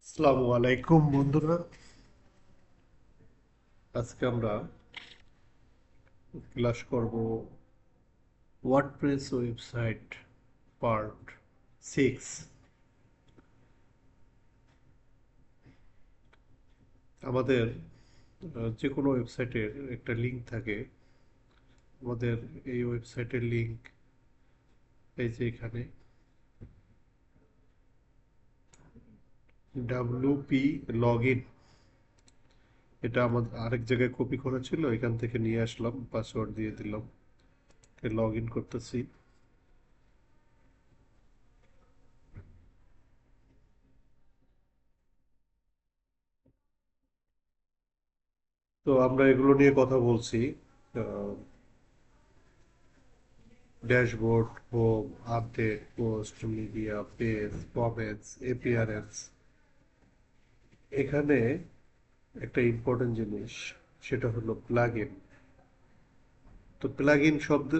আসসালামু আলাইকুম বন্ধুরা। আজকে আমরা ক্লাস করব ওয়ার্ডপ্রেস ওয়েবসাইট পার্ট 6। আমাদের যে কোনো ওয়েবসাইটের একটা লিঙ্ক থাকে। আমাদের এই ওয়েবসাইটের লিঙ্ক এই যে এখানে WP লগইন, এটা আমাদের আরেক জায়গায় কপি করা ছিল, এখান থেকে নিয়ে আসলাম, পাসওয়ার্ড দিয়ে দিলাম, লগ ইন করতেছি। তো আমরা এগুলো নিয়ে কথা বলছি। Dashboard, home, update, post, media, page, comments, appearance. এখানে একটা ইম্পর্টেন্ট জিনিস, সেটা হলো প্লাগইন। তো প্লাগইন শব্দ,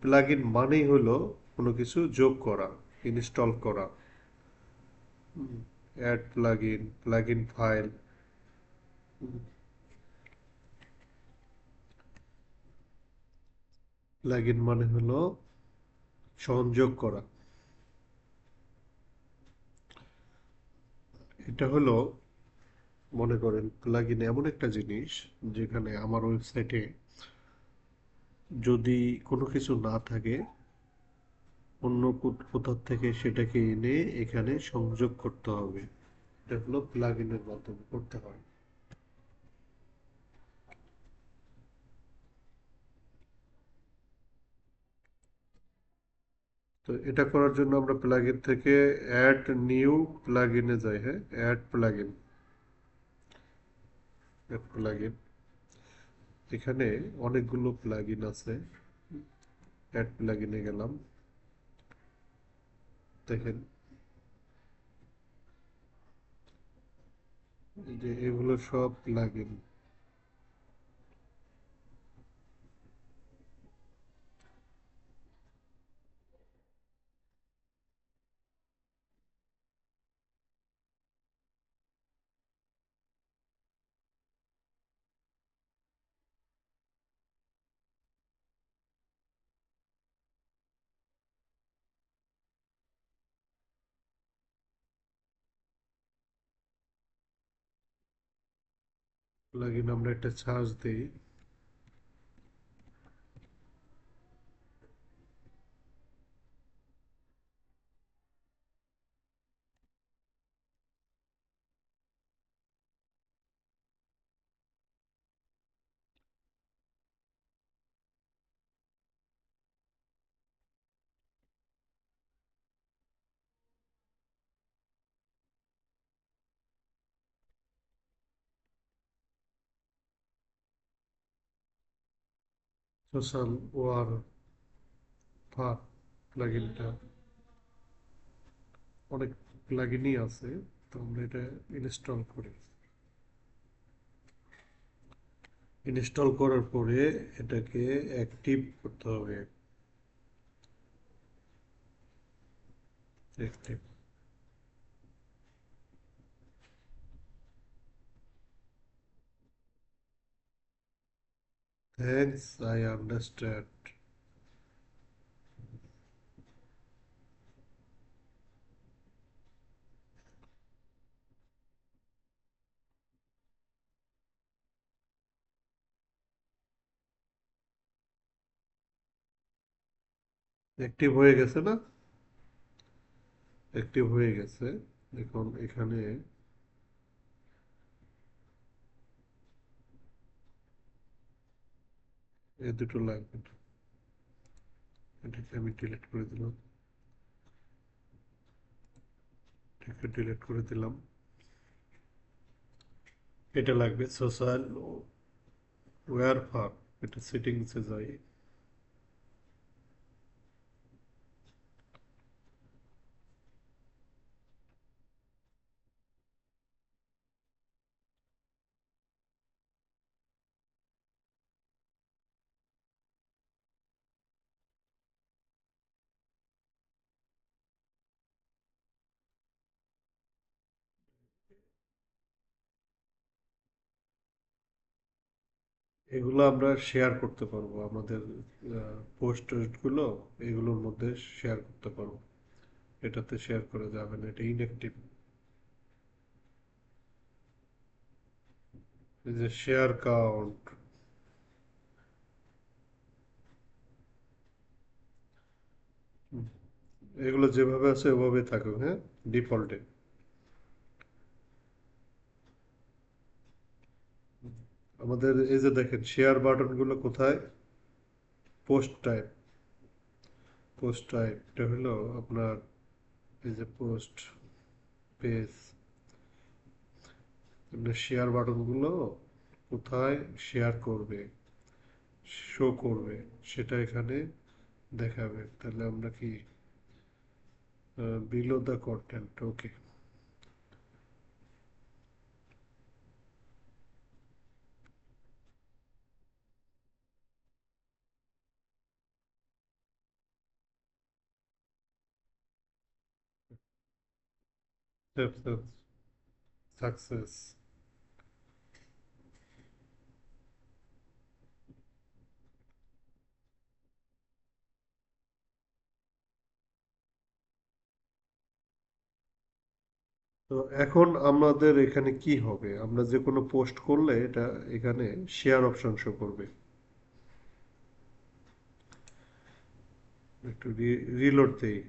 প্লাগইন মানেই হলো কোনো কিছু যোগ করা, ইনস্টল করা। Add plugin, plugin file. Plugin মানে হলো সংযোগ করা। এটা হলো, মনে করেন প্লাগইন এমন একটা জিনিস যেখানে আমার ওয়েবসাইটে যদি কোনো কিছু না থাকে, অন্য কোথাও থেকে সেটাকে এনে এখানে সংযোগ করতে হবে। এটা হলো প্লাগইনের মাধ্যমে করতে হয়। তো এটা করার জন্য আমরা প্লাগইন থেকে অ্যাড নিউ প্লাগইনে যাই। হ্যাঁ, অ্যাড প্লাগইন, অ্যাড প্লাগইন। এখানে অনেকগুলো প্লাগইন আছে। অ্যাড প্লাগইনে গেলাম, দেখেন এই যে এগুলো সব প্লাগইন। প্লাগইন আমরা একটা চার্জ দিই। সোশ্যাল ওয়ার ফার প্লাগইনটা, অনেক প্লাগইনই আছে। তো আমরা এটা ইনস্টল করি। ইনস্টল করার পরে এটাকে অ্যাক্টিভ করতে হবে। Active. Thanks, I understand. Active হয়ে গেছে না? অ্যাক্টিভ হয়ে গেছে। এখন এখানে এ দুটো লাগবে না। এটাকে আমি ডিলিট করে দিলাম। এটাকে ডিলিট করে দিলাম। এটা লাগবে সোশ্যাল ওয়্যার ফার। এটা সেটিংসে যাই। এগুলো আমরা শেয়ার করতে পারবো আমাদের পোস্ট টোস্টগুলো এগুলোর মধ্যে শেয়ার করতে পারবো। এটাতে শেয়ার করা যাবে না, এটা ইনঅ্যাক্টিভ। এই যে শেয়ার কাউন্ট, এগুলো যেভাবে আছে ওভাবেই থাকুক, হ্যাঁ, ডিফল্টে। আমাদের এই যে দেখেন শেয়ার বাটনগুলো কোথায়, পোস্ট টাইপ। পোস্ট টাইপ এটা হলো আপনার এই যে পোস্ট পেজ, আপনার শেয়ার বাটনগুলো কোথায় শেয়ার করবে, শো করবে, সেটা এখানে দেখাবে। তাহলে আমরা কি below the content, okay. Success. তো এখন আমাদের এখানে কি হবে, আমরা যে কোনো পোস্ট করলে এটা এখানে শেয়ার অপশন শো করবে। একটু রিলোড দেই।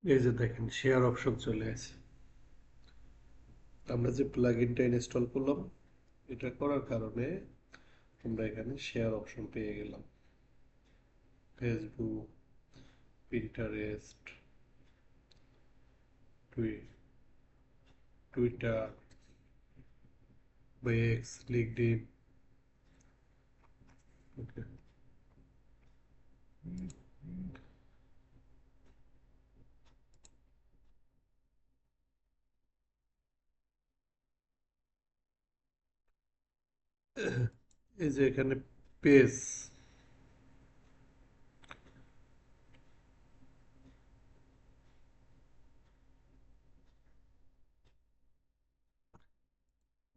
এই যে দেখেন শেয়ার অপশন চলে আসে। আমরা যে প্লাগইনটা ইনস্টল করলাম, এটা করার কারণে আমরা এখানে শেয়ার অপশন পেয়ে গেলাম। ফেসবুক, পিন্টারেস্ট, টুইটার বা এক্স, লিঙ্কডইন, ওকে। এই যে এখানে পেজ,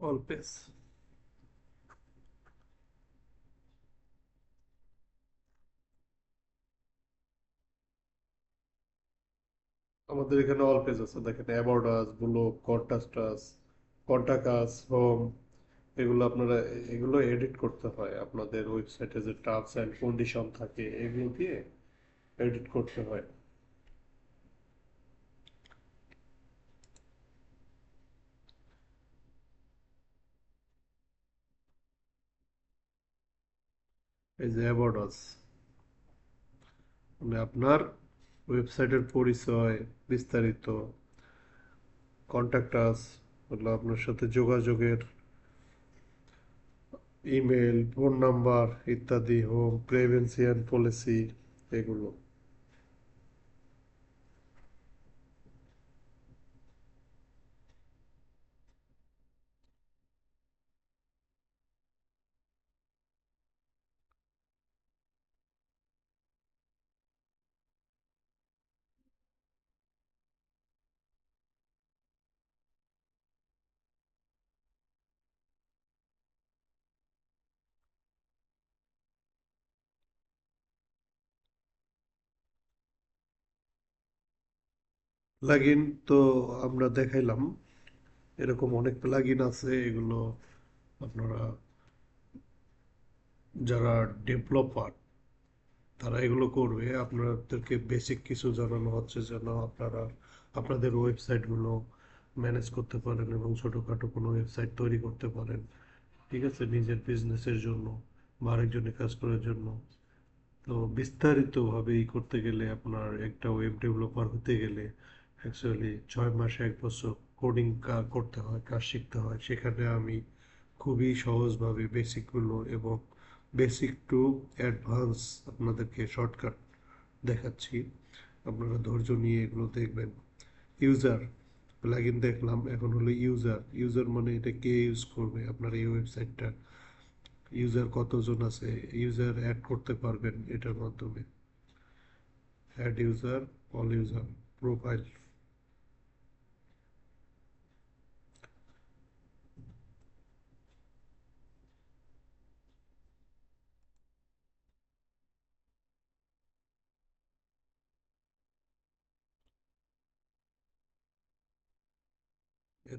অল পেজ। আমাদের এখানে অল পেজ আছে, দেখেন about us, blog, contact us, contact us, home. এগুলো আপনারা, এগুলো এডিট করতে হয় আপনাদের ওয়েবসাইটে, যে টার্মস অ্যান্ড কন্ডিশন থাকে এগুলো দিয়ে এডিট করতে হয়। এই যে অ্যাবাউট আস, মানে আপনার ওয়েবসাইটের পরিচয়, বিস্তারিত, কন্ট্যাক্ট আস হলো আপনার সাথে যোগাযোগের ইমেল, ফোন নাম্বার ইত্যাদি, হোম, প্রিভেনশন পলিসি এগুলো। প্লাগইন তো আমরা দেখাইলাম, এরকম অনেক প্লাগইন আছে, এগুলো আপনারা যারা ডেভেলপার তারা এগুলো করবে। আপনাদেরকে বেসিক কিছু জানানো হচ্ছে যেন আপনারা আপনাদের ওয়েবসাইটগুলো ম্যানেজ করতে পারেন এবং ছোটোখাটো কোনো ওয়েবসাইট তৈরি করতে পারেন, ঠিক আছে, নিজের বিজনেসের জন্য বা আরেকজনের কাজ করার জন্য। তো বিস্তারিতভাবে ই করতে গেলে আপনার একটা ওয়েব ডেভেলপার হতে গেলে অ্যাকচুয়ালি 6 মাস 1 বছর কোডিং করতে হয়, কাজ শিখতে হয়। সেখানে আমি খুবই সহজভাবে বেসিকগুলো এবং বেসিক টু অ্যাডভান্স আপনাদেরকে শর্টকাট দেখাচ্ছি। আপনারা ধৈর্য নিয়ে এগুলো দেখবেন। ইউজার প্লাগইন দেখলাম, এখন হলো ইউজার। ইউজার মানে এটা কে ইউজ করবে আপনার এই ওয়েবসাইটটা, ইউজার কতজন আছে, ইউজার অ্যাড করতে পারবেন এটার মাধ্যমে। Add user, all user, profile.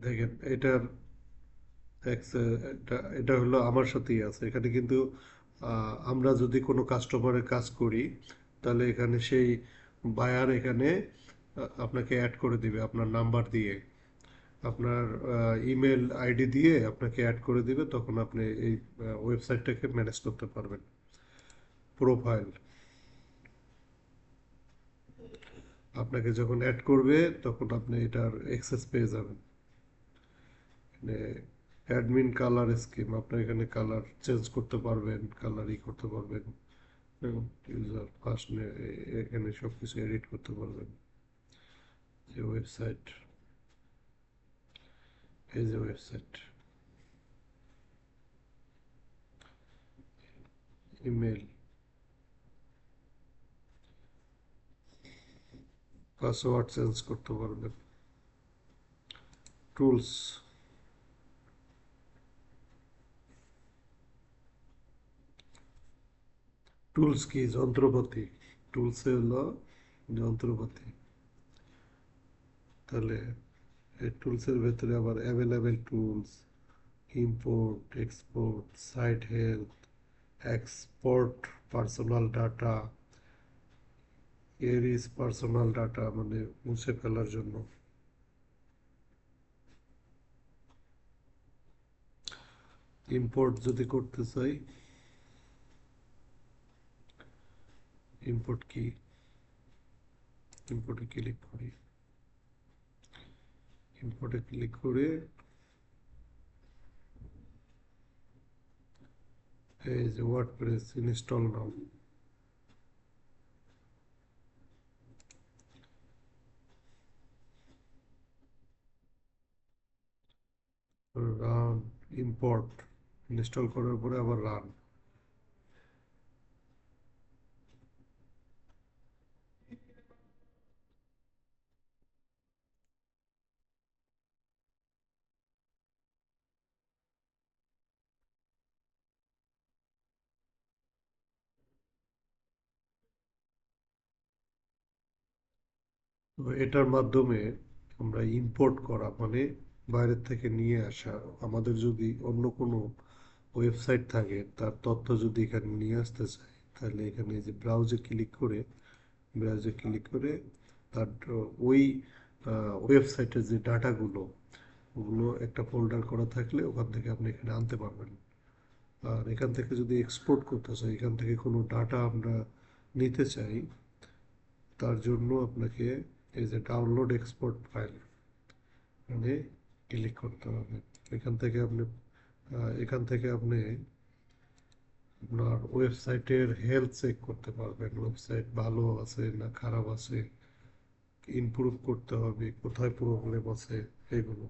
দেখেন এটার এটা এটা হলো আমার সাথেই আছে এখানে, কিন্তু আমরা যদি কোনো কাস্টমারের কাজ করি তাহলে এখানে সেই বায়ার এখানে আপনাকে অ্যাড করে দিবে আপনার নাম্বার দিয়ে, আপনার ইমেল আইডি দিয়ে আপনাকে অ্যাড করে দিবে, তখন আপনি এই ওয়েবসাইটটাকে ম্যানেজ করতে পারবেন। প্রোফাইল, আপনাকে যখন অ্যাড করবে তখন আপনি এটার অ্যাক্সেস পেয়ে যাবেন। মানে অ্যাডমিন কালার স্কিম, আপনি এখানে কালার চেঞ্জ করতে পারবেন, কালার ই করতে পারবেন এবং ইউজার ফার্স্ট এখানে সব কিছু এডিট করতে পারবেন। যে ওয়েবসাইট, এই যে ওয়েবসাইট, ইমেল, পাসওয়ার্ড চেঞ্জ করতে পারবেন। টুলস, টুলস কি যন্ত্রপাতি, টুলসে হলো যন্ত্রপাতি। তাহলে এই টুলসের ভেতরে আবার available tools, import export, site health, export personal data, erase personal data মানে মুছে ফেলার জন্য। ইম্পোর্ট যদি করতে চাই, ইম্পোর্ট কি, ইম্পোর্টে ক্লিক করি, ইম্পোর্টে ক্লিক করে এই যে ওয়ার্ডপ্রেস ইনস্টল নাও, রান, ইম্পোর্ট ইনস্টল করার পরে আবার রান। তো এটার মাধ্যমে আমরা ইম্পোর্ট করা মানে বাইরের থেকে নিয়ে আসা, আমাদের যদি অন্য কোনো ওয়েবসাইট থাকে তার তথ্য যদি এখানে নিয়ে আসতে চাই তাহলে এখানে এই যে ব্রাউজে ক্লিক করে, ব্রাউজে ক্লিক করে তার ওই ওয়েবসাইটের যে ডাটাগুলো ওগুলো একটা ফোল্ডার করা থাকলে ওখান থেকে আপনি এখানে আনতে পারবেন। আর এখান থেকে যদি এক্সপোর্ট করতে চাই, এখান থেকে কোনো ডাটা আমরা নিতে চাই, তার জন্য আপনাকে এই যে ডাউনলোড এক্সপোর্ট ফাইল, এখানে ক্লিক করতে হবে। এখান থেকে আপনি আপনার ওয়েবসাইটের হেলথ চেক করতে পারবেন, ওয়েবসাইট ভালো আছে না খারাপ আছে, ইমপ্রুভ করতে হবে, কোথায় প্রবলেম আছে, এগুলো।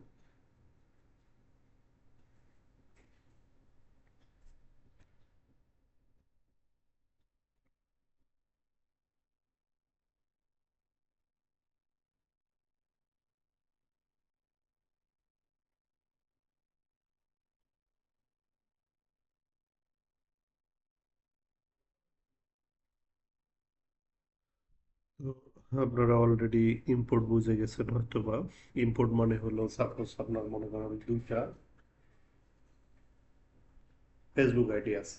তো আপনারা অলরেডি ইম্পোর্ট বুঝে গেছেন হয়তো বা। ইম্পোর্ট মানে হলো, সাপোজ আপনার মনে করেন দুইটা ফেসবুক আইডি আছে,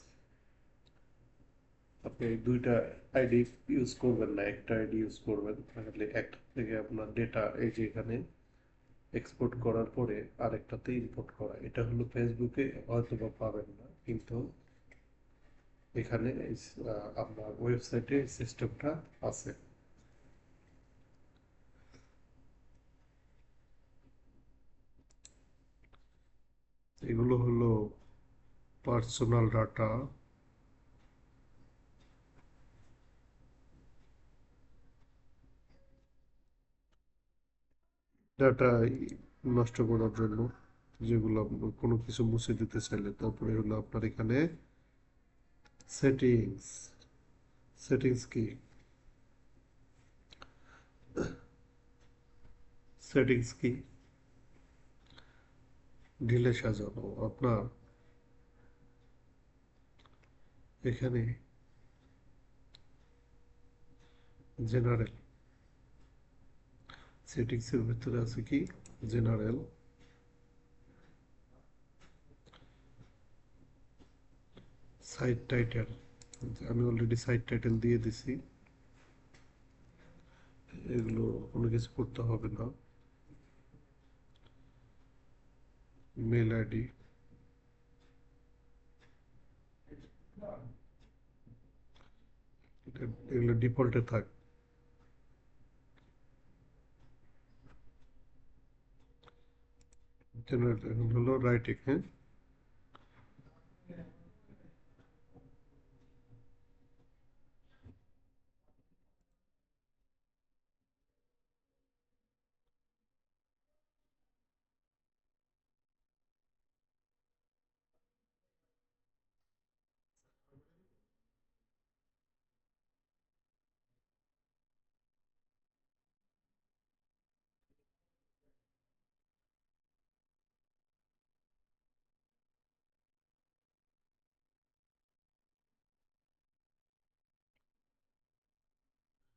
আপনি দুইটা আইডি ইউজ করবেন না, একটা আইডি ইউজ করবেন, তাহলে একটা থেকে আপনার ডেটা এই যে এখানে এক্সপোর্ট করার পরে আরেকটাতে ইম্পোর্ট করা, এটা হলো ফেসবুকে হয়তো বা পাবেন না, কিন্তু এখানে আপনার ওয়েবসাইটে সিস্টেমটা আছে। এগুলো হলো পার্সোনাল ডাটা। ডাটা নষ্ট করার জন্য, যেগুলো আপনার কোনো কিছু মুছে দিতে চাইলে। তারপরে হলো আপনার এখানে সেটিংস। সেটিংস কি? সেটিংস কি? ঢিলে সাজানো আপনার এখানে জেনারেল। সেটিংসের ভিতরে আছে কি? জেনারেল। সাইট টাইটেল, আমি অলরেডি সাইট টাইটেল দিয়ে দিছি, এগুলো কোনো কিছু করতে হবে না। মেল আইডি, এগুলো ডিফল্টে থাক। জেনারেল এখন হলো রাইটিং, হ্যাঁ।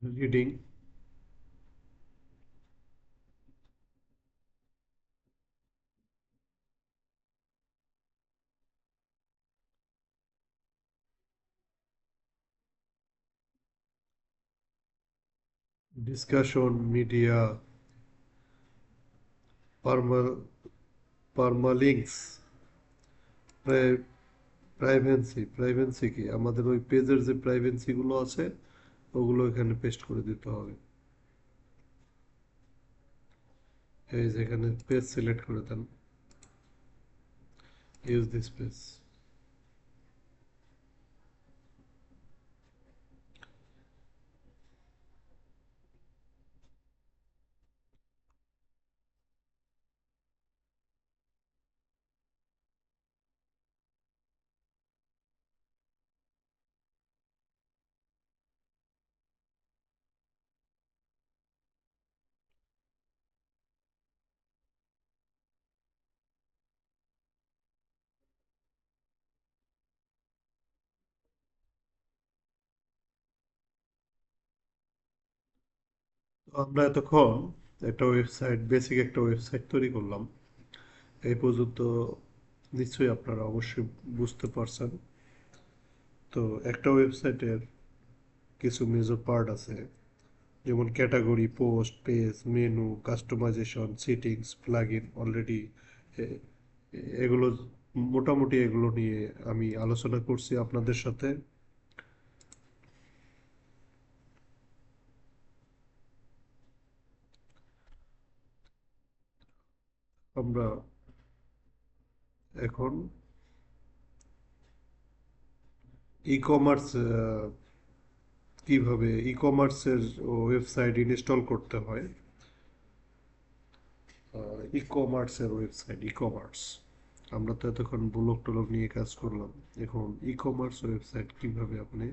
Reading, discussion, media, perma permalinks, privacy. Privacy কি? আমাদের ওই পেজের যে প্রাইভেন্সি গুলো আছে ওগুলো এখানে পেস্ট করে দিতে হবে। এই যে এখানে পেজ সিলেক্ট করে দেন, ইউজ দিস পেজ। তো আমরা এতক্ষণ একটা ওয়েবসাইট, বেসিক একটা ওয়েবসাইট তৈরি করলাম। এই পর্যন্ত নিশ্চয়ই আপনারা অবশ্যই বুঝতে পারছেন। তো একটা ওয়েবসাইটের কিছু মেজর পার্ট আছে, যেমন category, post, page, menu, customization, settings, plugin. Already এগুলো মোটামুটি এগুলো নিয়ে আমি আলোচনা করছি আপনাদের সাথে। আমরা এখন ই কমার্স কিভাবে ই কমার্সের ওয়েবসাইট ইনস্টল করতে হয়। ই কমার্সের ওয়েবসাইট ই কমার্স, আমরা তো এতক্ষণ ব্লগ টলগ নিয়ে কাজ করলাম, এখন ই কমার্স ওয়েবসাইট কিভাবে আপনি